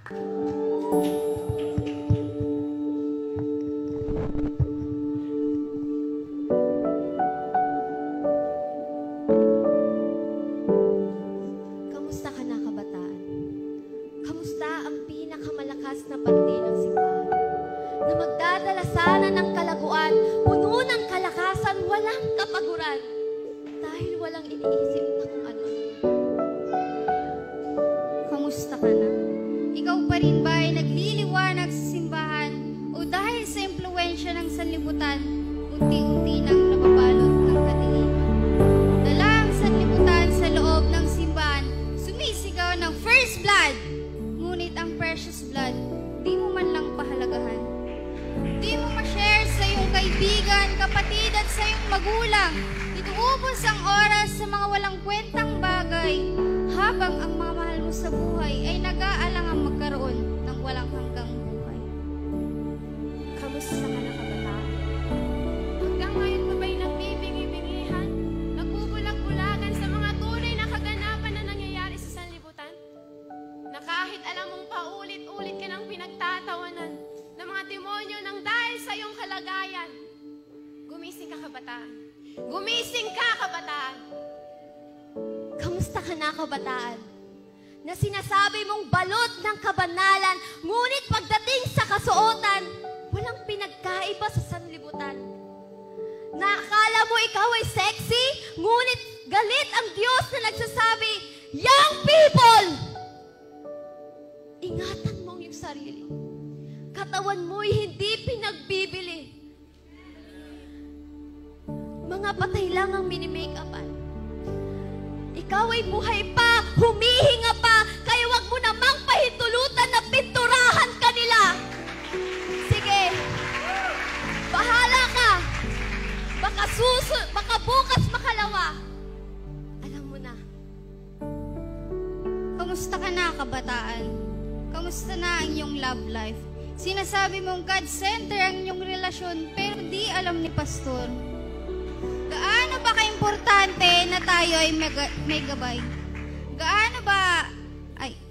Kamusta ka na, kabataan? Kamusta ang pinakamalakas na parte ng simbahan? Na magdadala sana ng kalaguan, puno ng kalakasan, walang kapaguran. Dahil walang iniisip na kung ano. Kamusta ka na? Ikaw pa rin ba ay nagliliwanag sa simbahan o dahil sa impluwensya ng sanlibutan, unti-unti nang nababalot ng kadiliman? Dala ang sanlibutan sa loob ng simbahan, sumisigaw ng first blood. Ngunit ang precious blood, di mo man lang pahalagahan. Di mo ma-share sa iyong kaibigan, kapatid at sa iyong magulang. Inuubos ang oras sa mga walang kwentang bagay habang ang mga mahal mo sa buhay ay nag-aalangang magkaroon ng walang hanggang buhay. Kamusta ka na, kabataan? Hanggang ngayon mo ba'y nagbibingi-bingihan? Nagbubulag-bulagan sa mga tunay na kaganapan na nangyayari sa sanlibutan? Na kahit alam mong paulit-ulit ka ng pinagtatawanan ng mga demonyo ng dahil sa iyong kalagayan, gumising ka, kabataan. Gumising ka, kabataan! Kamusta ka na, kabataan? Na sinasabi mong balot ng kabanalan, ngunit pagdating sa kasuotan, walang pinagkaiba sa sanlibutan. Na akala mo ikaw ay sexy, ngunit galit ang Diyos na nagsasabi, young people! Ingatan mo ang iyong sarili. Katawan mo'y hindi pinagbibili. Mga patay lang ang minimake-upan. Ikaw ay buhay pa, humihinga pa, kaya wag mo namang pahintulutan na pinturahan ka nila. Sige, bahala ka. Baka bukas makalawa. Alam mo na. Kamusta ka na, kabataan? Kamusta na ang iyong love life? Sinasabi mong God-center ang iyong relasyon pero di alam ni pastor. Gaano ba kaimportante na tayo ay may gabay?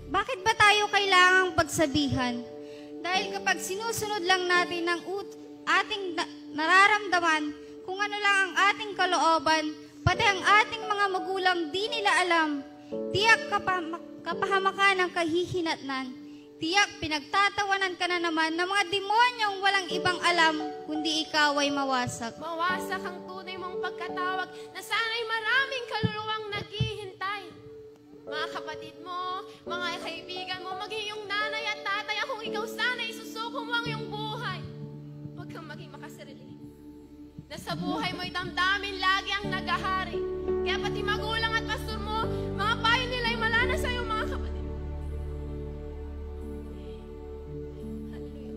Bakit ba tayo kailangang pagsabihan? Dahil kapag sinusunod lang natin ang ating nararamdaman, kung ano lang ang ating kalooban, pati ang ating mga magulang di nila alam, tiyak kapahamakan ng kahihinatnan. Tiyak pinagtatawanan ka na naman ng mga demonyong walang ibang alam, kundi ikaw ay mawasak. Mawasak ang tunay mong pagkatawag na sana'y maraming kaluluwang naghihintay. Mga kapatid mo, mga kaibigan mo, maging yung nanay at tatay, kung ikaw sana'y susuko mo ang iyong buhay. Huwag kang maging makasarili. Na sa buhay mo'y damdamin lagi ang nagahari. Kaya pati magulang at pastor mo, mga payo nila ay malana sa iyong mga kapatid.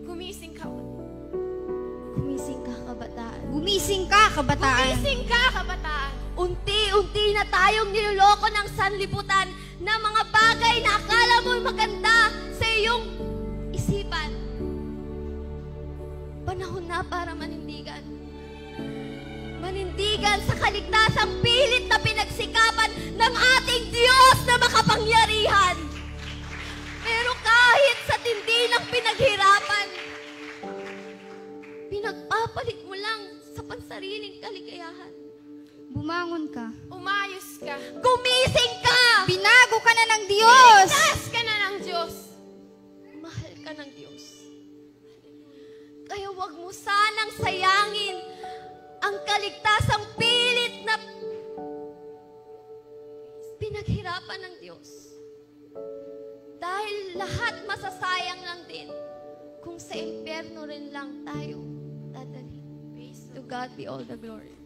Gumising ka. Gumising ka, kabataan. Gumising ka, kabataan. Gumising ka, kabataan. Unti-unti na tayong niloloko ng sanlibutan na mga bagay na akala mo maganda sa iyong isipan. Panahon na para manindigan. Manindigan sa kaligtasang pilit na pinagsikapan ng ating Diyos na makapangyarihan. Pero kahit sa tindi ng pinaghirapan, pinagpapalit mo lang sa pansariling kaligayahan. Bumangon ka. Umayos ka. Gumising ka! Binago ka na ng Diyos! Ligtas ka na ng Diyos. Mahal ka ng Diyos. Kaya huwag mo sanang sayangin ang kaligtasang pilit na pinaghirapan ng Diyos. Dahil lahat masasayang lang din kung sa impyerno rin lang tayo dadalhin. To God be all the glory.